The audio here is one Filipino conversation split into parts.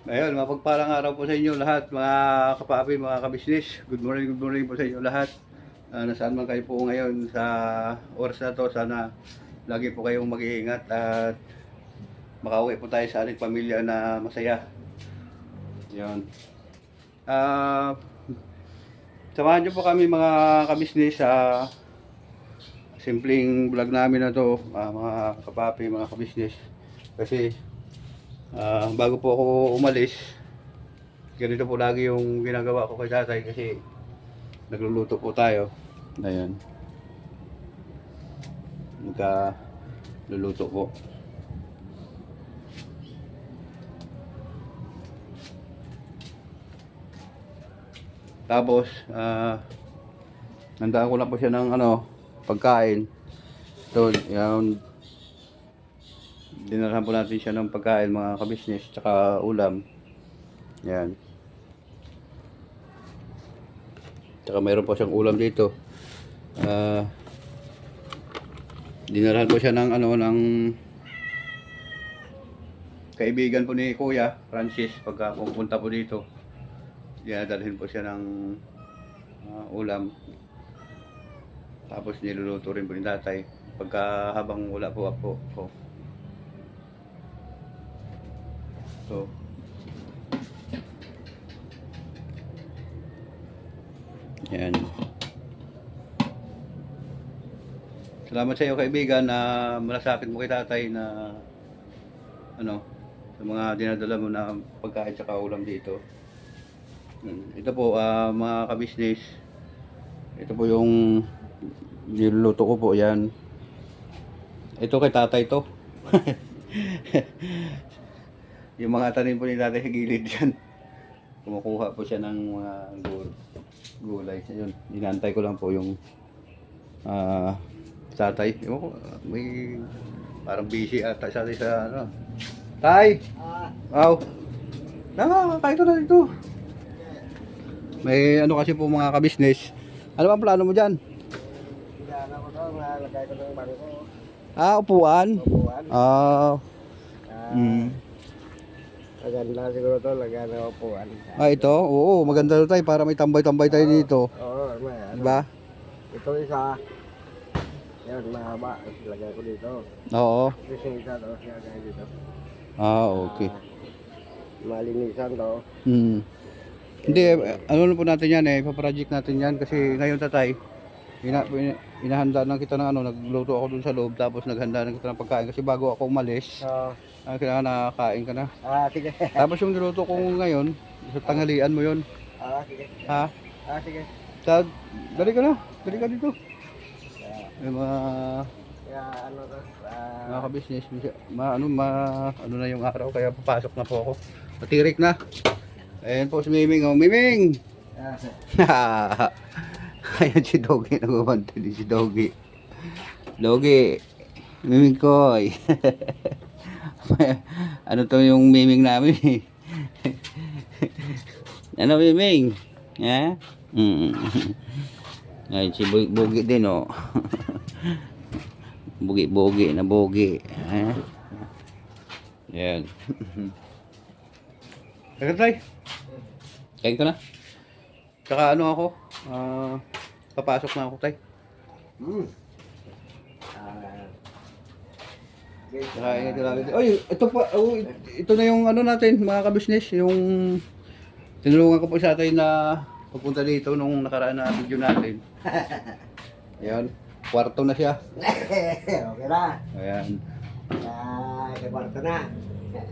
Ayun, mapagpalang araw po sa inyo lahat, mga kapapi, mga kabisnes. Good morning po sa inyo lahat. Nasaan man kayo po ngayon sa oras na to, sana lagi po kayong mag-iingat at makauwi po tayo sa ating pamilya na masaya. Yun. Ah, Samahan niyo po kami mga kabisnes sa simpleng vlog namin na to, mga kapapi, mga kabisnes. Kasi bago po ako umalis, ganito po lagi yung ginagawa ko kay tatay kasi nagluluto po tayo. Ayan. Luluto po. Tapos, nandaan ko lang po siya ng pagkain. So, yan. Dinarhan po natin siya ng pagkain, mga kabisnes, tsaka ulam. Yan. Tsaka mayroon po siyang ulam dito. Dinarhan ko siya ng ng kaibigan po ni Kuya Francis pagka pupunta po dito. Dinadalhin po siya ng ulam. Tapos niluluto rin po ni tatay pagka habang wala po ako. So, yan. Salamat sa iyo kaibigan na malasakit mo kay tatay na sa mga dinadala mo na pagkain sa ulam dito. Ito po mga kabisnes. Ito po yung niluluto ko po, yan. Ito kay tatay to. Yung mga tanim po ni tatay sa gilid yan. Kumukuha po siya ng mga gulay. Yun, inantay ko lang po yung tatay. May parang busy ata sa Tay! Aw! Tama, kain to na dito. May kasi po mga kabisnes. Ano bang plano mo dyan? Plano ko to, nalagay ko ng bangko. Upuan? Upuan. Maganda siguro to, lagyan ng upuan. Ito? Oo, maganda tayo para may tambay-tambay tayo dito. Oo, may Diba? Ito isa. Yan, mahaba. Lagay ko dito. Oo. Ito isa to, lagay dito. Okay. Malinisan to. Hindi, ano po natin yan ipaproject natin yan kasi ngayon tatay, inahanda na kita ng nagluto ako dun sa loob tapos naghanda na kita ng pagkain kasi bago ako umalis, kailangan nakakain ka na. Sige. Tapos yung niluto ko ngayon, sa tanghalian mo yun. Sige. Ha? Sige. Dali ka na, dali ka dito. Mga mga kabisnes, ano na yung araw kaya papasok na po ako. Matirik na. Ayan po si Miming. Miming! Ayan si Doggy. Nagubante din si Doggy. Doggy. Miming ko. Ano to yung Miming namin? Ano Miming? Ha? Ayan si Bogi din Bogi na Bogi. Ayan. Tayo. Kain ko na. Tsaka ako, papasok na ako tay. Tsaka ito lang. Oy, ito pa, ito na yung natin, mga kabisnes, yung tinulungan ko po sa atin na pagpunta dito nung nakaraan na video natin. Ayan, kwarto na siya. Okay na. Ayan. Kwarto na.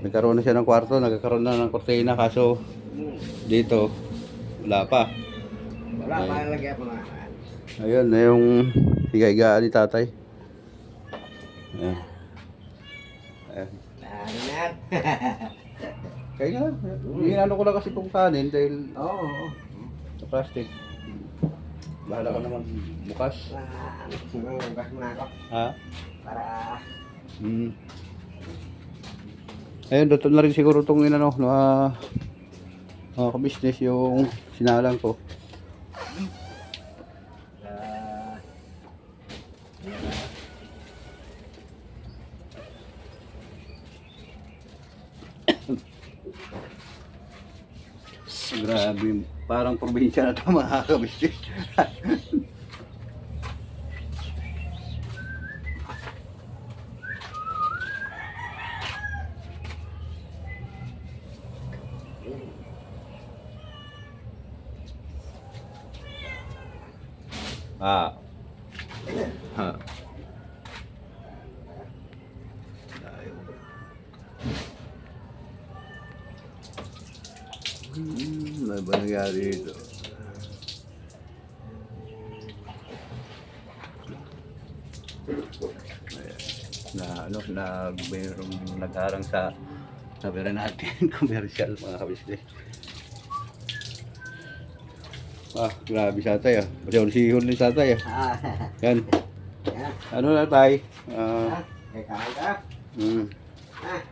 Nagkaroon na siya ng kwarto, nagkaroon na ng kortina kaso dito wala pa. Wala pa lagyan ko na. Ayun na yung higa-higaan ni tatay. Ayan. Ayan. Kaya nga, hinalo ko lang kasi itong kanin dahil sa plastic. Bahala ka naman bukas. Bukas muna ako. Ha? Para ayun, doon na rin siguro itong mga kabisnes yung sinalang ko. Grabe, parang probinsya na ito mga kabisnes. Ah. Ha. Ano ba nangyari dito? Ayan. Mayroong nag-arang sa sabi natin commercial mga kabisnes. Ah, grabe sa tay ah. Pasihon ni sa tay ah. Yan. Yan. Ano na tay? Kain ka? Mm. Ah.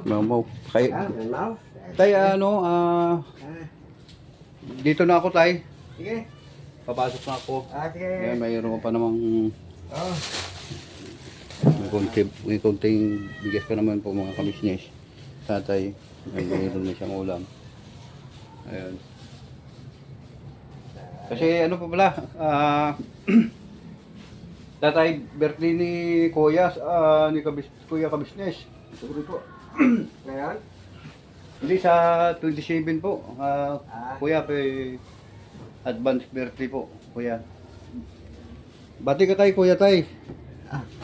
Mamaw. Kay, Mau? tay ano, dito na ako tay. Sige. Papasok na ako. Sige. Ayan, mayroon pa namang Oh. may konting bigas ka naman po mga kabisnes. Tatay, mayroon na siyang ulam. Ayan. Kasi ano pa pala, tatay, birthday ni Kuya, Kuya Kabisnes. Siguro po. Ngayon? Hindi, sa 27 po. Kuya, advance birthday po, Kuya. Bati ka tayo, Kuya tay.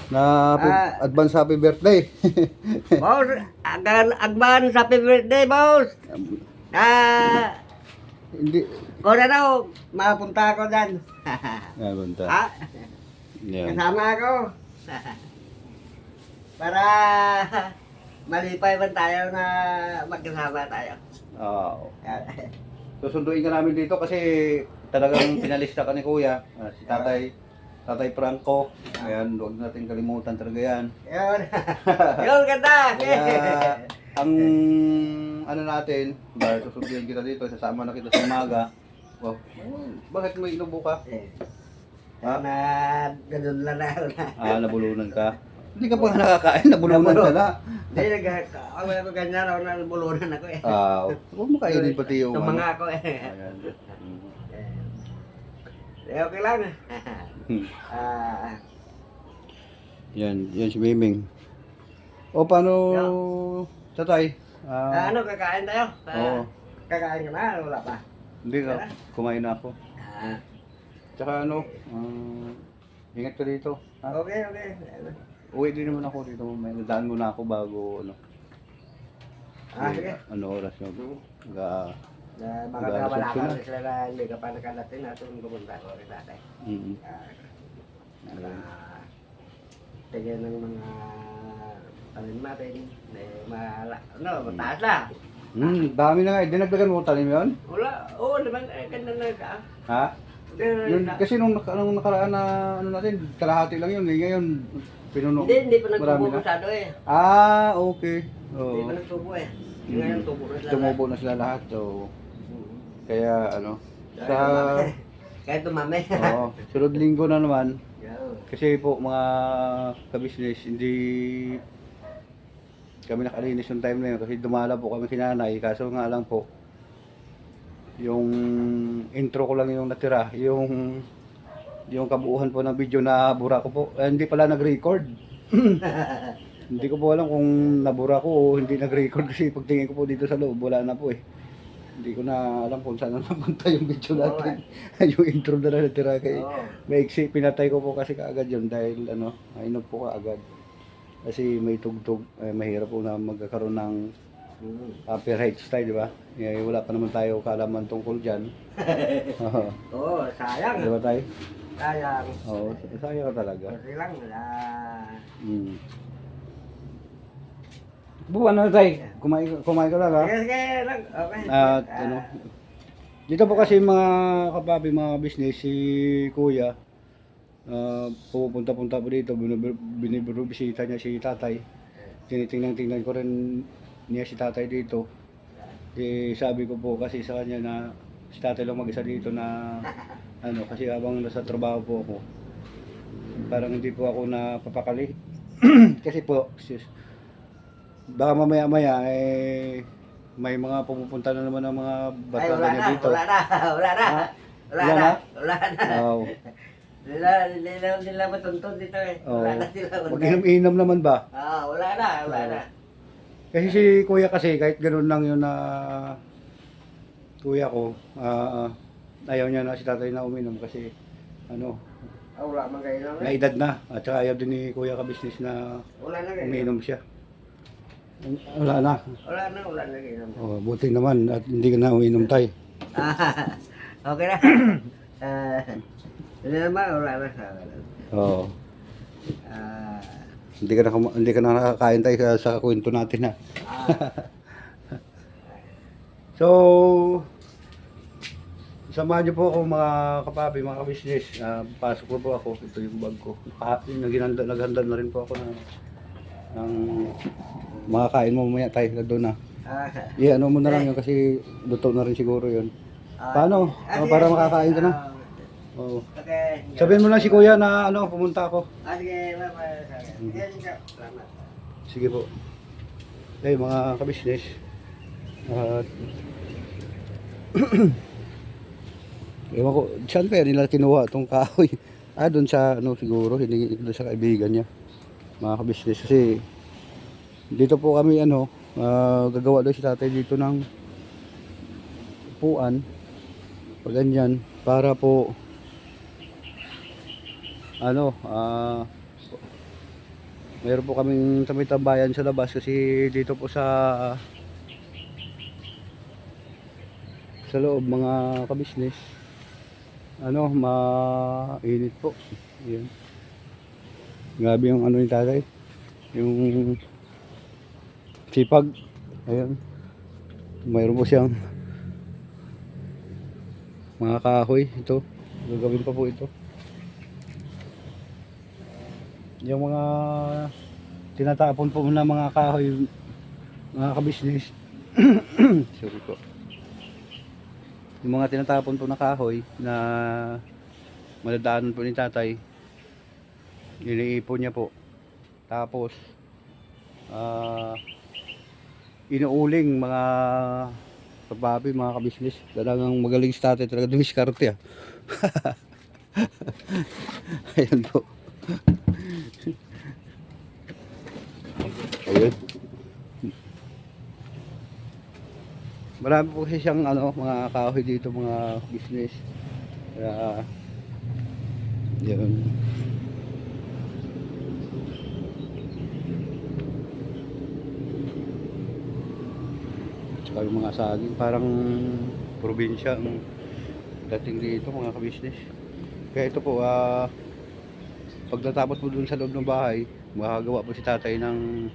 Na advance happy birthday. Boss, agban happy birthday, boss. Hindi. Kung ano, mapunta ako dyan. Bunta. Yan. Kasama ako. Para malipay man tayo na magkasama tayo. Oo. Susunduin ka namin dito kasi talagang pinalista ka ni Kuya. Si Tatay Franco. Ayan, huwag natin kalimutan talaga yan. Yun. Yun, ganda. Kaya, ang ano natin, dahil susunduin kita dito, sasama na kita sa umaga. Oh, bakit may inubo ka? Na, ganun lang na. Nabulunan ka. Hindi ka pa nakakain, nabulunan ka na. Hindi, ako ganyan ako, nabulunan ako eh. Huwag mo kainin pati yung Tumanga ako eh. Ayan. Okay lang. Yan si Miming. O paano, tatay? Ano, kakain tayo? Oo. Kakain ka na, wala pa. Hindi ka, kumain na ako. Tsaka ano, ingat ka dito. Okay. Uwi din naman ako dito. May nadaan muna ako bago Sige. ano oras na. Baka wala ka rin sila na hindi ka pa nakalatin na itong pumunta ko rin natin. Tingin ng mga talim natin. Mataas na. Dami na nga. Dinagdagan mo talim yun? Wala. Oo naman. Ganda na ka. Ha? Kasi nung nakaraan na ano natin, kalahati lang yun. Ngayon, pinuno. Hindi pa Marami nagtubo na. masyado eh. Okay. Hindi pa nagtubo eh. Ngayon tubo na sila. Tumubo na sila lahat. So, kaya ano, Kahit tumami. sunod linggo na naman. Kasi po mga kabisnes, hindi kami nakalinis yung time na yun kasi dumala po kami kinanay. Kaso nga lang po, yung intro ko lang yung natira, yung kabuuan po ng video na bura ko po. Hindi pala nag-record. Hindi ko po alam kung nabura ko o hindi nag-record kasi pagtingin ko po dito sa loob, wala na po eh. Hindi ko na alam kung saan na napunta yung video natin. Yung intro na natira kay maiksi, pinatay ko po kasi kaagad yun dahil inog po kaagad. Kasi may tugtog, mahirap po na magkakaroon ng copyright style, di ba? Wala pa naman tayo kaalaman tungkol dyan. Sayang. Di ba tayo? Sayang. Sayang ka talaga. Kasi lang, Buwan na tayo. Kumain ka lang ha? Sige lang. Okay. At dito po kasi mga kapapi, mga business, si Kuya, pupunta-punta po dito, binibisita niya si tatay. Tinitingnan ko rin niya si tatay dito. Sabi ko po kasi sa kanya na si tatay lang mag-isa dito na kasi habang nasa trabaho po ako, parang hindi po ako napapakali. Kasi po, baka mamaya-maya may mga pumupunta na naman ng mga Ay, barkada wala niya na, dito. wala na, wala na. Ha? Wala Wala na, na? wala na. Wow. Nila matuntun dito eh. Oh. Wala na sila. Mag-inom-inom naman ba? Wala na, wala na. Kasi si kuya kasi kahit ganoon lang yun na kuya ko, ayaw niya na si tatay na uminom kasi ano, Wala man kayo na. na edad na. At saka ayaw din ni kuya ka-business na Wala na kayo. uminom siya. Wala na. Wala na kayo. Oh, buti naman at hindi ka na uminom tayo. Okay na. Hindi naman, wala na sa akin. Oo. Ah, Hindi ka na nakakain tayo sa kwento natin ha. So, samahan niyo po ako mga kapapi, mga ka-business. Pasok po po ako. Ito yung bag ko. Naghanda na rin po ako ng makakain mo mamaya tayo na doon na. Ano mo na lang yun kasi luto na rin siguro yun. Paano? Para makakain ka na? Oo. Okay. Sabihin mo lang si kuya na pumunta ako. Sige, salamat. Sige po. Mga ka-business. At ewan ko, saan kaya nila kinuha itong kahoy? Doon sa siguro, hindi doon sa kaibigan niya. Mga ka-business kasi dito po kami gagawa doon si tatay dito ng upuan. Pag ganyan, para po mayroon po kaming tambayan sa labas kasi dito po sa loob mga ka-business mainit po. Yan. Grabe yung ni tatay. Yung sipag. Ayun. Mayroon po siyang mga kahoy. Ito. Gagawin pa po ito. Yung mga tinatapon po na mga kahoy, mga ka-business. Sorry po. Yung mga tinatapon po na kahoy na madadaanan po ni tatay, iniipon niya po. Tapos inuuling mga kapapi, mga ka-business. Talagang magaling si tatay, talaga dumiskarte ah. Ayan po. Ayun. Marami po kasi siyang mga kahoy dito, mga business. Kaya yun. Tsaka yung mga saging, parang probinsya ang dating dito, mga ka-business. Kaya ito po, pag natapos po dun sa loob ng bahay, makagawa po si tatay ng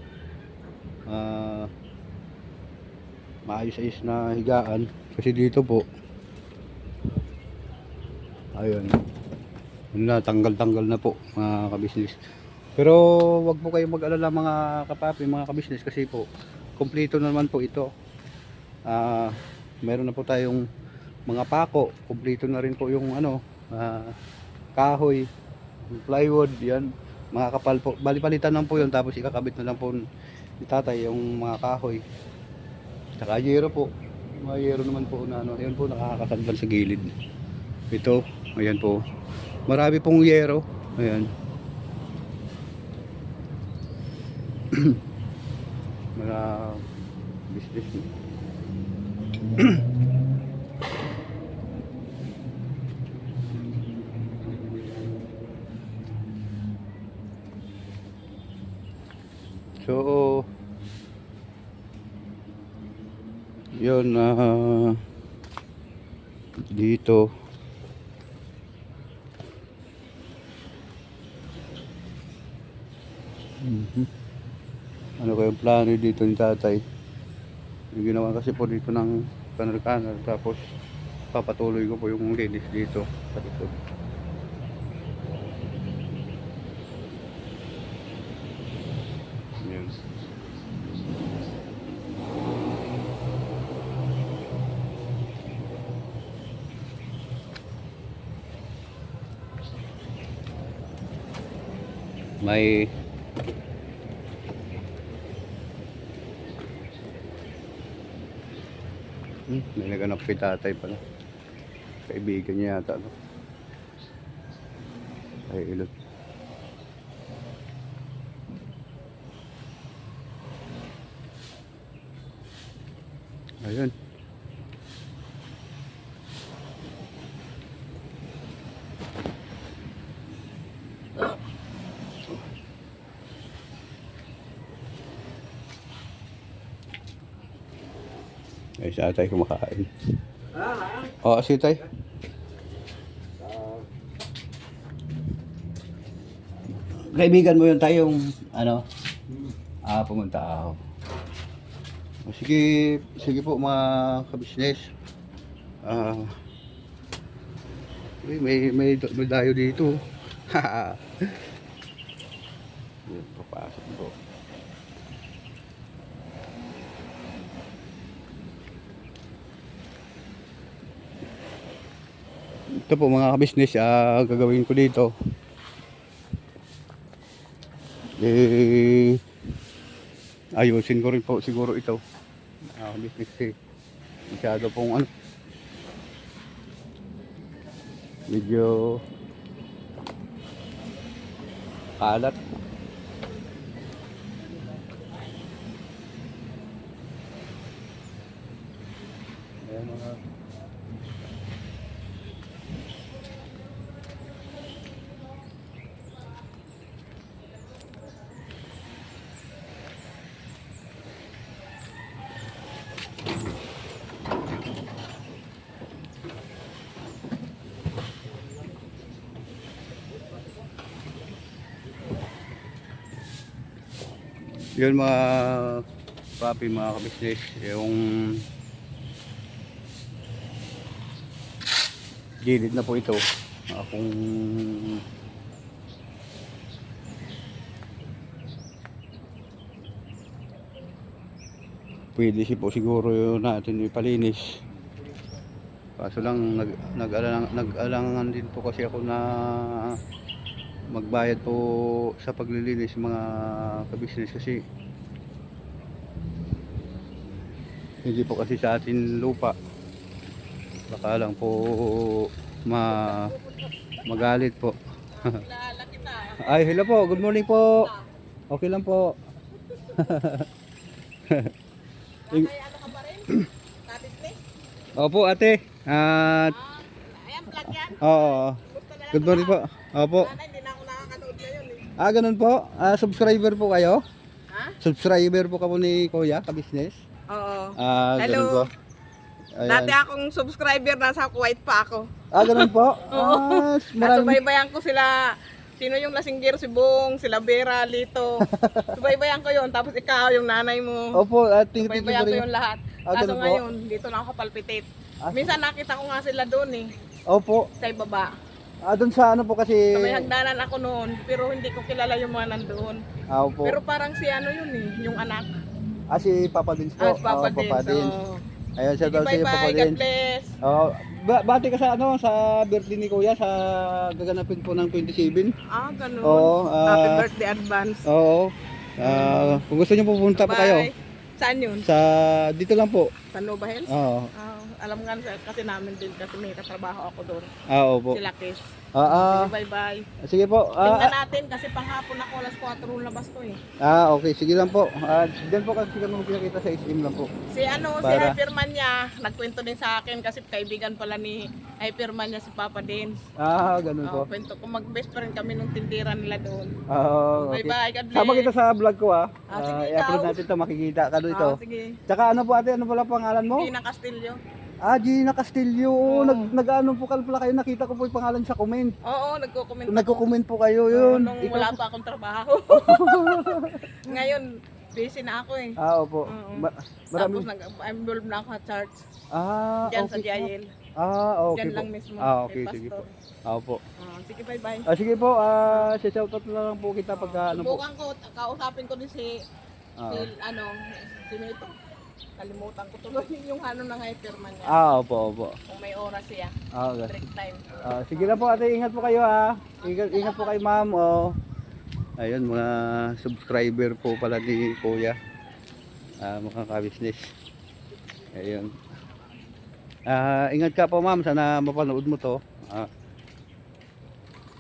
maayos-ayos na higaan. Kasi dito po, ayun, tanggal-tanggal na po mga ka-business. Pero wag po kayong mag-alala mga kapapi, mga ka-business, kasi po kumpleto naman po ito. Meron na po tayong mga pako, kumpleto na rin po yung kahoy, plywood, yan, mga kapal po. Bali-palitan lang po yun, tapos ikakabit na lang po ni tatay yung mga kahoy. Saka yero po, mga yero naman po na yun po nakakasandal sa gilid. Ito, ayan po, marami pong yero, ayan. Mga business. So yun, dito ano kayong plano dito ni tatay? Yung ginawa kasi po dito ng kanal-kanal, tapos papatuloy ko po yung linis dito sa likod. Yun. May May naganap kay tatay pala. Kaibigan niya yata, no? Ay, ilot. Ayun. Ay, si tatay kumakain. Oo, si tay. Kaibigan mo yun tayo yung ano? Pumunta ako. Sige, sige po mga kabisnes. May dayo dito. Yun, papasok po. Ito po mga kabisnes, gagawin ko dito. Ayusin ko rin po siguro ito. Business masyado pong ano. Medyo kalat. Ayan mga yun mga papi, mga kabisnes, yung gilid na po ito. Kung pwede po siguro natin ipalinis, kaso lang nag-alangan din po kasi ako na magbayad po sa paglilinis mga kabisnes, kasi hindi po kasi sa atin lupa, baka lang po magalit po. Ay, hello po, good morning po. Okay lang po. Ano ka pa rin? Kabisnes? Opo ate. Ayan, vlog yan. Oo. Good morning po. Opo. Sana hindi na ako nakakanood ngayon eh. Ganun po. Subscriber po kayo? Ha? Subscriber po ka po ni Kuya Kabisnes? Oo. Ganun Hello. po. Ayan. Dati akong subscriber, nasa Kuwait pa ako. Ganun po. Subaybayan ko sila. Sino yung lasinggero? Si Bong, si Vera, Lito. Subaybayan ko yun. Tapos ikaw, yung nanay mo. Opo, thank you Subaybayan ko rin. yung lahat. Ganun Kaso po. ngayon, dito na ako palpitate. Minsan nakita ko nga sila doon eh. Opo. Sa ibaba. Doon sa ano po kasi. Sa may hagdanan ako noon. Pero hindi ko kilala yung mga nandoon. Opo. Pero parang si ano yun eh, yung anak. Si Papa Dins po. Si Papa Dins. Papa Dins. So, Ayun, siya sige, daw si Papa bye-bye. God Dins. bless. Bati ka sa ano, sa birthday ni Kuya, sa gaganapin po ng 27. Ganun. Oo, Happy birthday advance. Oo. Kung gusto niyo pupunta pa kayo. Bye. Saan yun? Dito lang po. Sa Nova Hills? Oo. Alam nga kasi namin din kasi may katrabaho ako doon. Opo. Sila Kiss. Ah, Bye bye. sige po. Tingnan natin kasi panghapon ako alas 4 labas ko eh. Okay, sige lang po. Diyan po kasi kami magkikita sa SM lang po. Si ano, si Para- Hyperman niya, nagkwento din sa akin kasi kaibigan pala ni Hyperman niya si Papa Dins. Ganun po. Kwento ko, mag-best friend kami nung tindira nila doon. Okay. Bye bye, God bless. Sama kita sa vlog ko sige, i-upload ikaw. natin to, makikita ka doon ito. Sige. Tsaka ano po ate, ano pala pangalan mo? Gina Castillo. Gina Castillo. Nag-ano po pala kayo, nakita ko po yung pangalan sa comment. Oo, nagko-comment. Nagko-comment po kayo yun. Nung Ikaw wala po- pa akong trabaho. Ngayon, busy na ako eh. Opo. Oo. Marami. Tapos nag-involve na ako sa church. Okay Diyan sa po. Diayel. Okay Diyan po. lang mismo. Okay, kay sige po. Pastor. Opo. Sige, bye-bye. Sige po, shoutout na lang po kita pagka ano po. Subukan ko, kausapin ko din si Ah. sino ito? Kalimutan ko tuloy yung ano ng hyperman niya. Opo. Kung may oras siya. Okay. Break time. Sige na po ate, ingat po kayo Ingat po kayo ma'am. Ayun, mga subscriber po pala ni Kuya. Mga ka-business. Ayun. Ingat ka po ma'am, sana mapanood mo to.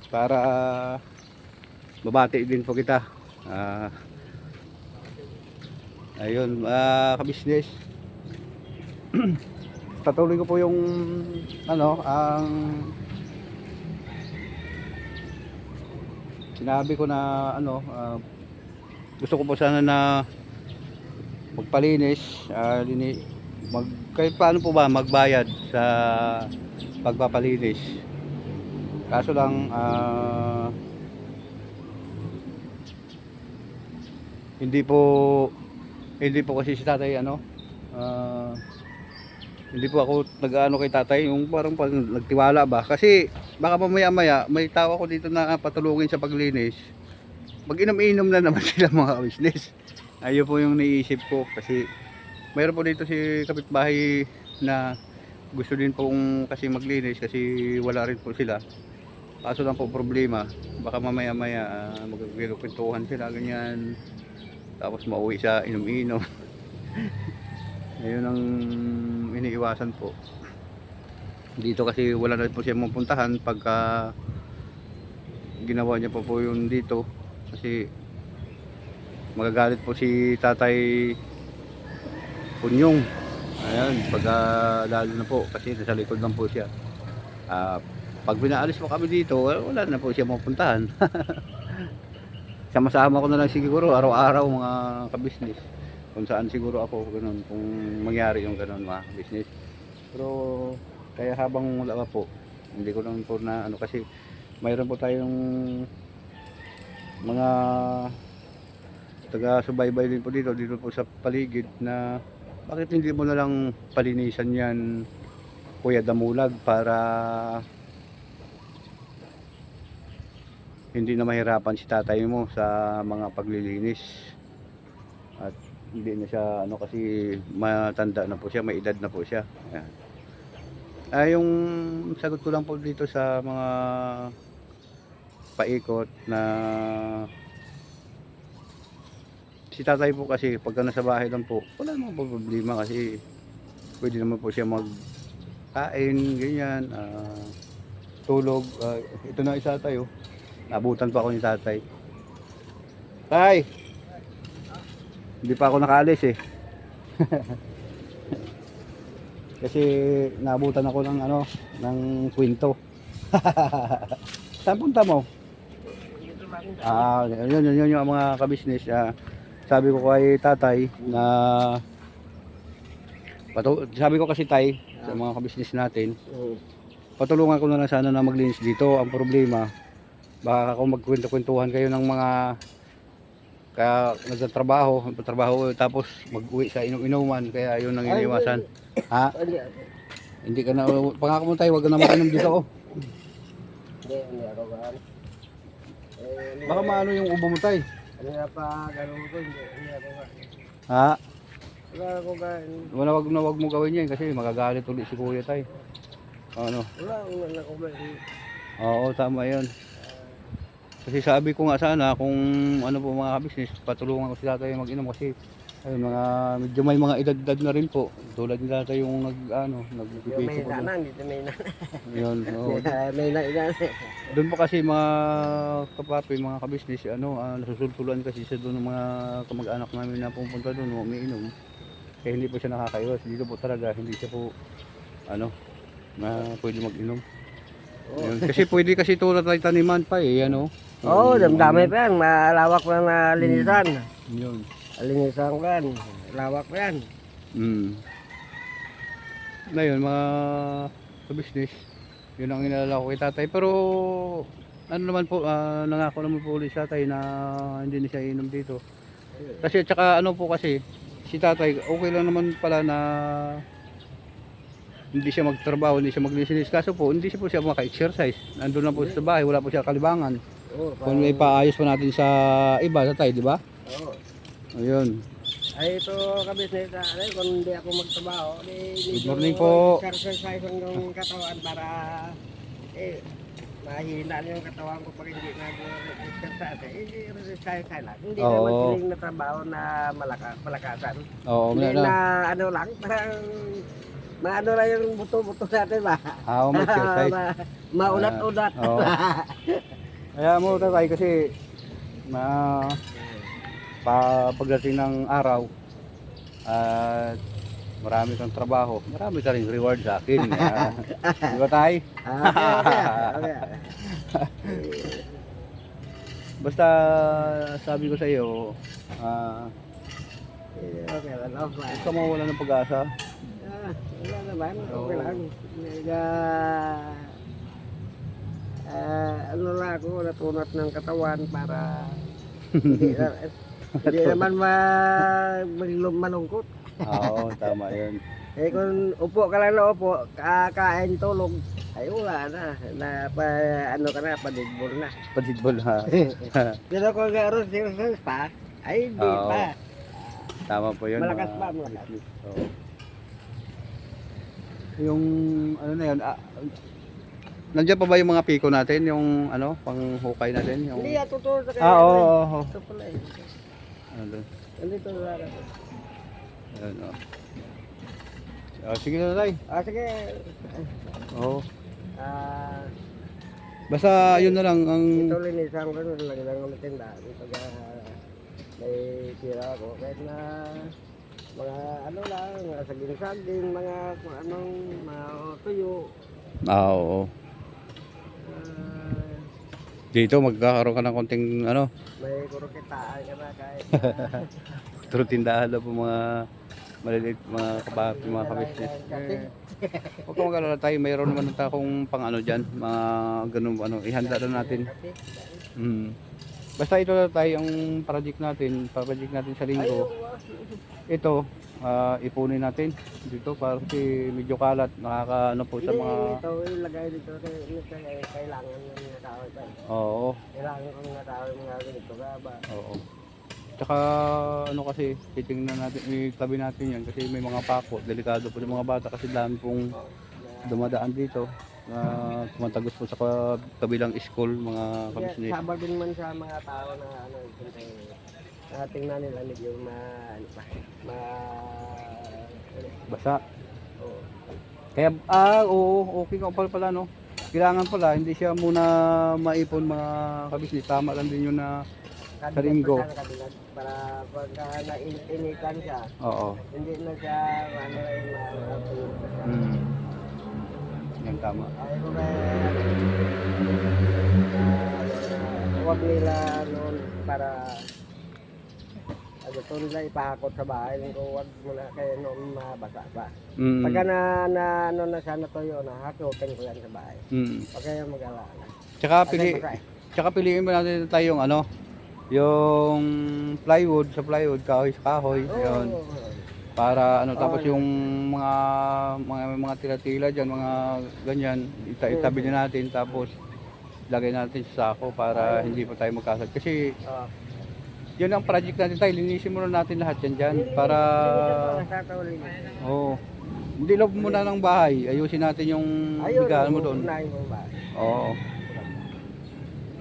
Para babati din po kita. Ayun, kabisnes. Patuloy ko po yung ang sinabi ko na gusto ko po sana na magpalinis, kahit paano po ba magbayad sa pagpapalinis. Kaso lang hindi po kasi si tatay hindi po ako nag-aano kay tatay, yung parang pag nagtiwala ba, kasi baka mamaya may tao ako dito na patulungin sa paglinis, mag-inom-inom na naman sila mga business. Ayun po yung naisip ko, kasi mayroon po dito si kapitbahay na gusto din pong kasi maglinis kasi wala rin po sila. Kaso lang po problema, baka mamaya magkikwentuhan sila ganyan, tapos mauwi sa inom-inom. Ayun ang iniiwasan po dito, kasi wala na po siya mapuntahan pagka ginawa niya po yun dito, kasi magagalit po si tatay Punyong. Ayan, pagka lalo na po kasi nasa likod lang po siya. Pag pinaalis po kami dito, wala na po siya mapuntahan. Sama-sama ko na lang siguro araw-araw mga kabisnes, kung saan siguro ako ganun, kung mangyari yung ganun mga business. Pero kaya habang wala pa po, hindi ko naman po na kasi mayroon po tayong mga taga-subaybay din po dito po sa paligid na bakit hindi mo na lang palinisan yan, Kuya Damulag, para hindi na mahirapan si tatay mo sa mga paglilinis. At hindi na siya kasi matanda na po siya, may edad na po siya. Ayan. Yung sagot ko lang po dito sa mga paikot na si tatay po kasi pagka nasa bahay lang po, wala namang problema kasi pwede naman po siya magkain, ganyan, tulog. Ito na isa tayo, nabutan pa ako ni tatay. Tay! Hindi pa ako nakaalis eh. Kasi naabutan ako ng ng kwento. Saan punta mo? Yun yung mga kabisnes. Sabi ko kay tatay na sabi ko kasi tay sa mga kabisnes natin, patulungan ko na lang sana na maglinis dito. Ang problema, baka kung magkwento-kwentuhan kayo ng mga kaya nagtatrabaho tapos mag-uwi sa inom-inuman, kaya yun ang iniwasan. Hindi ka na, pangako mo tayo, wag ka na mag-inom dito. Hindi ako ba? Baka maano yung ubo mo tay. Ano nga pa, gano'n ko, hindi ako ba? Wala ako ba? Wag mo gawin yan kasi magagalit ulit si kuya tay. Wala ako ba? Oo, tama yun. Kasi sabi ko nga sana kung po mga business, patulungan ko si tatay mag-inom kasi ayun, medyo may mga edad na rin po. Tulad ni tatay yung nagpipito May po. nanang, dito may nanang. Yun, oo. May nanang. Doon po kasi mga kapapi, mga kabisnes, nasusultulan kasi siya doon ng mga kamag-anak namin na pumunta doon, umiinom. Kaya hindi po siya nakakaiwas. Dito po talaga, hindi siya po, pwede mag-inom. Yun. Kasi pwede kasi ito na taniman pa eh, Oo, damdami pa yan. Malawak pa na linisan. Yun. Linisan ko yan. Lawak pa yan. Ngayon, mga business, yun ang inalala ko kay tatay. Pero, naman po, nangako naman po ulit sa tatay na hindi na siya inom dito. Kasi, tsaka po kasi, si tatay, okay lang naman pala na hindi siya magtrabaho, hindi siya maglinis. Kaso po, hindi siya maka-exercise. Nandun na po sa bahay, wala po siya kalibangan. Kung may paayos pa natin sa iba, tatay, di ba? Oo. Ayun. Ay, ito kabisnes na, kung hindi ako magtrabaho, Good morning po. exercise ng katawan para, mahina yung katawan ko pag hindi nag-exercise. Exercise lang. Hindi naman piling na trabaho na malakasan. Oo, Hindi na lang, parang maano lang yung buto-buto natin ba? Ma-exercise. Maulat-ulat. Oo. Kaya mo tatay kasi pagdating ng araw at marami kang trabaho, marami ka rin reward sa akin. Di ba tay? Okay. Basta sabi ko sa iyo, Okay lang. huwag ka mawala ng pag-asa. Wala naman. Okay lang. Ano lang ako, natunat ng katawan para hindi naman malungkot. Oo, tama yun. Eh kung upo ka lang na upo, kakain, tulog, ay wala na. Ano ka na, padigbol na. Padidbol ha. Pero kung gano'n serious pa, ay hindi Oo. pa. Tama po yun. Malakas mga pa, malakas. kabisnes. Oo. Yung ano na yun, nandiyan pa ba yung mga piko natin, yung ano, panghukay natin? Yung... Hindi, totoo sa kanya. Oo. Ito pala eh. Ano doon? Nandito na lang. Ayun, oh. Sige na tay. Sige. Oo. Ah, Basta yun na lang ang... ito linisan ko, lagi lang ulit yung daan. Pag may tira ako, kahit na mga ano lang, mga saging-saging, mga kung anong mga tuyo. Oo. Ah, Dito magkakaroon ka ng konting ano, may kurukitaan ka na kahit turo tindahan na po mga maliliit mga kabapi, mga kabisnes. kasi Huwag ka mag-alala tayo, mayroon naman na akong pang ano dyan, mga ganun ano, ihanda na natin. Basta ito na tayo ang project natin sa linggo. Ito, ipunin natin dito para kasi medyo kalat, nakakaano po sa mga... ito ilagay dito kailangan ng tao ito. Oo, Kailangan ng mga tao yung mga ganito ka ba? oo. Tsaka ano kasi, titingnan natin, itabi natin yan kasi may mga pako, delikado po sa mga bata kasi dami pong dumadaan dito. Tumatagos po sa kabilang school, mga kabisnes. Sabag din man sa mga tao na ano, siyempre, tingnan nila medyo ano pa, Basa. oo. Kaya, oo, okay ka pala, no? Kailangan pala, hindi siya muna maipon mga kabisnes. Tama lang din yun na sa linggo. Kabilang, para pagka nainitan siya, Oo. hindi na siya ano yung Yan, tama. ay ko huwag nila noon para gusto nila ipahakot sa bahay kung huwag mo na kayo noon mabasa ba. Pagka ano na siya natuyo na, hakutin ko yan sa bahay. Huwag kayong mag-alala. Tsaka piliin mo natin tayong ano, yung plywood, kahoy sa kahoy. Yun. Para ano, tapos yung mga tila-tila diyan, mga ganyan, itabi na natin tapos lagay natin sa sako para hindi pa tayo magkasad. Kasi yun ang project natin tayo, linisin muna natin lahat yan dyan para hindi loob muna ng bahay, ayusin natin yung bigaan mo doon. Oo.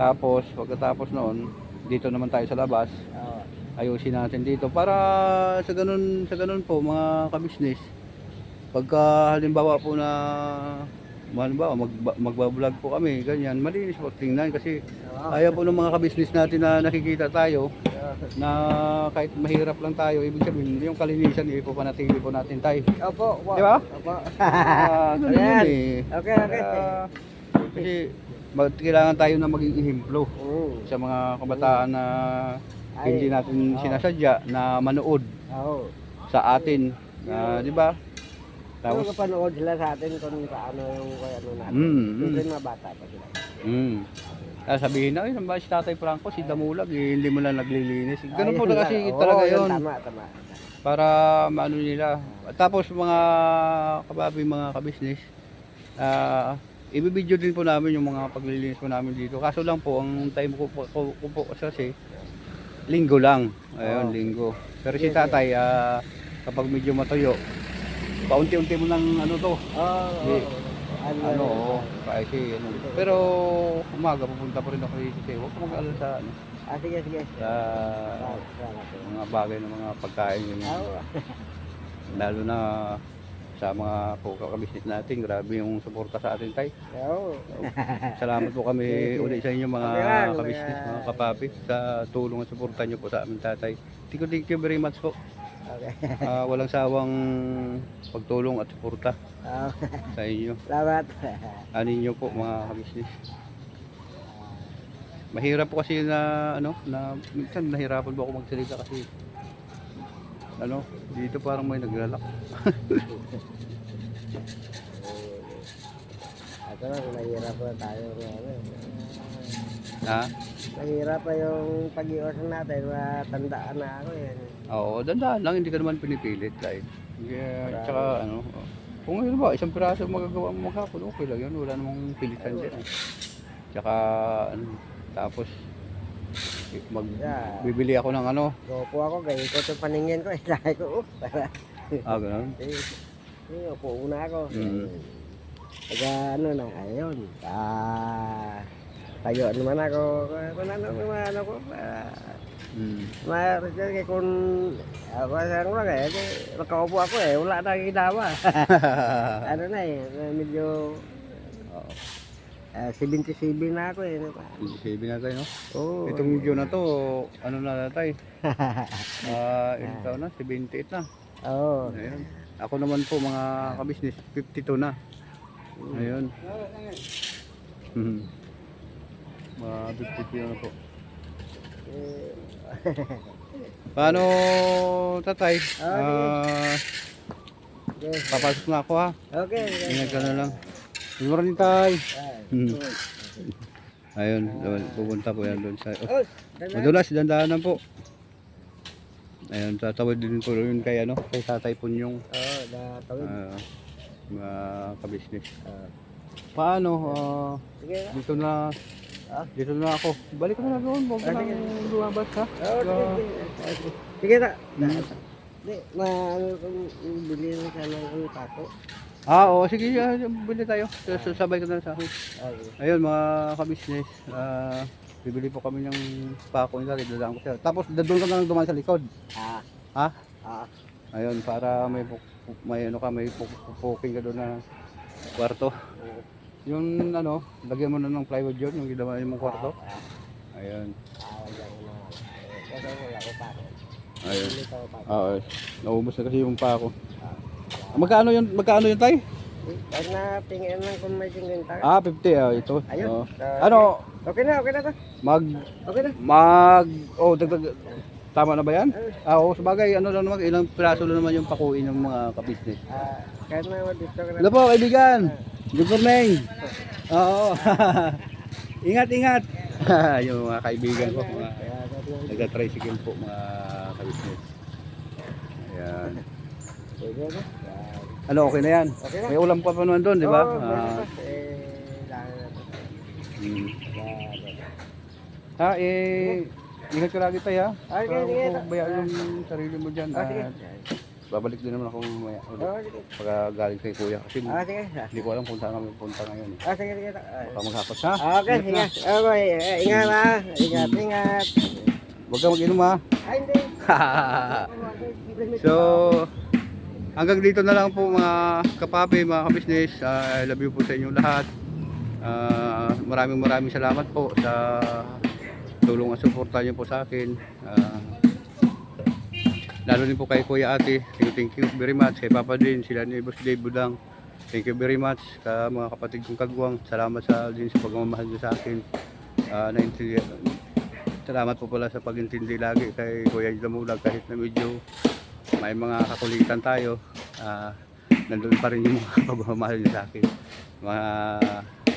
Tapos pagkatapos noon, dito naman tayo sa labas. Ayusin natin dito para sa ganun po mga kabisnes. Pagka halimbawa po na magbablog po kami, ganyan, malinis po tingnan kasi ayaw po ng mga kabisnes natin na nakikita tayo na kahit mahirap lang tayo, ibig sabihin yung kalinisan ipopanatili po natin tayo. Opo. Di ba? Opo. Ganun yun eh. Okay. Kasi kailangan tayo na maging ehemplo sa mga kabataan na hindi natin sinasadya na manood sa atin, di ba? Tapos kapanood sila sa atin kung paano yung ano natin. Siyempre mga bata pa sila. Sabihin na, naman si Tatay Franco, si Damulag, hindi mo lang naglilinis. Ganun po na kasi talaga yun. Tama. Para maano nila. Tapos mga kababi, mga kabisnes, ibibideo din po namin yung mga paglilinis po namin dito. Kaso lang po, ang time ko po kasi linggo lang. Ayun, linggo. Pero si Tatay, kapag medyo matuyo, paunti-unti mo ng ano to. Kasi ano. Pero umaga pupunta pa rin ako dito kasi huwag ka mag-alala sa ano. Sige. Sa mga bagay ng mga pagkain yun. Lalo na sa mga kabisnes natin. Grabe yung suporta sa atin, tay. Oo. Salamat po kami uli sa inyo mga Okay lang, kabisnes, mga kapapi, sa tulong at suporta nyo po sa amin, tatay. Thank you very much po. Okay. Walang sawang pagtulong at suporta Oo. sa inyo. Salamat. Anin nyo po mga kabisnes. Mahirap po kasi na minsan nahirapan po ako magsalita kasi dito parang may naglalak. Ito lang, nahihirap na tayo. Ha? Nahihirap pa yung pag-iwasan natin, matandaan na ako yan. Oo, dandaan lang, hindi ka naman pinipilit like. Tsaka kung ano ba, isang piraso magagawa mo maghapon, okay lang yun, wala namang pilitan dyan. Tsaka tapos bibili ako ng Gopo ako, ganyan ko ito paningin ko. Sabi ko, para. ganun. Upo una ako. Mm. Pagka ayun. Tayo naman ako. Kung ano ko, kaya kung ako lang makaupo ako wala na ginawa. Medyo 77 na ako Sabi na tayo, no? Oo. Itong video na to, na tayo? Ilang taon na? 78 na. Oo. Ayun. Ako naman po mga kabisnes, 52 na. Ayun. Mga 52 na po. Paano, tatay? Papasok na ako, ha? Okay. Ingat ka na lang. Good morning, tay. Ayun, pupunta po yan doon sa... Madulas, dandanan po. Ayun, tatawid din po yun kay Tatay Punyong. Oo, natawid. Mga kabisnes. Paano? Sige. Dito na ako. Balik ka na doon. Huwag ka nang lumabas, ha? Sige na. Hindi, bili na sana ng tako. Oo, sige, bili tayo. Sabay ka na sa akin. Okay. Ayun, mga kabisnes. Bibili po kami ng pako nila. Dadaan ko siya. Tapos, doon ka na lang dumaan sa likod. Ha? Ayun, para may pupuking ka doon na kwarto. Yung lagyan mo na ng plywood yun, yung ginawa mong kwarto. Ayun. Ayun. Naubos na kasi yung pako. Magkano yun, tay? Kahit na tingin lang kung may 50. 50, ito. Ayun. Okay na to. Okay na. Dagdag. Tama na ba yan? Oo, sabagay, lang naman, ilang piraso lang naman yung pakuin ng mga kabisnes. Kahit na dito ka na. Hello po, kaibigan. Good morning. Oo. Ingat. Yung mga kaibigan ko, mga nagka-tricycle po, mga kabisnes. Ayan. Okay na yan? Okay na. May ulam pa naman doon, di ba? Oo, Ingat ka lagi tayo, ha? Okay. Bayaan yung sarili mo dyan. Sige. Babalik din naman ako mamaya. Sige. Pagka galing kay kuya. Kasi Sige. hindi ko alam kung saan kami punta ngayon. Sige. Baka maghapos, ha? Okay, sige. Okay, ingat ha. Ingat. Huwag ka mag-inom, ha? Ay, hindi. So, hanggang dito na lang po mga kapapi, mga kabisnes. I love you po sa inyong lahat. Maraming salamat po sa tulong at suporta niyo po sa akin. Lalo din po kay Kuya Ate. Thank you very much. Kay Papa din, sila ni Boss Dave Budang. Thank you very much sa mga kapatid kong kagwang. Salamat din sa pagmamahal niyo sa akin. Salamat po pala sa pag-intindi lagi kay Kuya Damulag kahit na medyo may mga kakulitan tayo. Nandun pa rin yung mga pagmamahal niyo sa akin. Mga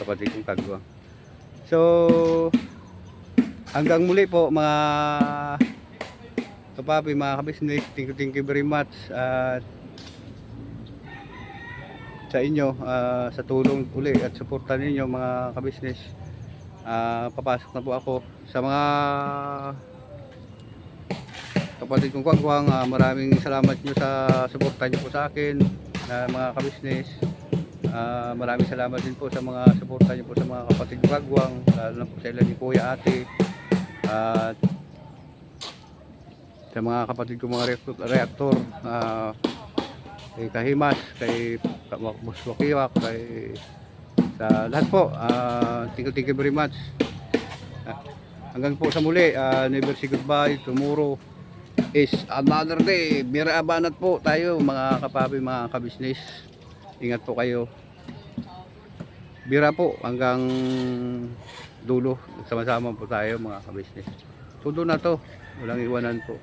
kapatid kong kagwang. So, hanggang muli po mga kapapi, mga kabisnes. Thank you very much sa inyo, sa tulong uli at suporta ninyo mga kabisnes. Papasok na po ako sa mga kapatid kong kagwang. Maraming salamat nyo sa suporta nyo po sa akin, mga kabisnes. Maraming salamat din po sa mga suporta nyo po sa mga kapatid kong kagwang, lalo na po sa ilan ni Kuya Ate at sa mga kapatid kong mga reaktor. kay Kahimas, kay Boss Wakiwak, kay sa lahat po. Thank you very much. Ah, hanggang po sa muli, never say goodbye. Tomorrow is another day. Bira banat po tayo mga kapapi, mga kabisnes. Ingat po kayo. Bira po hanggang dulo. Sama-sama po tayo mga kabisnes. Tudo na to. Walang iwanan po.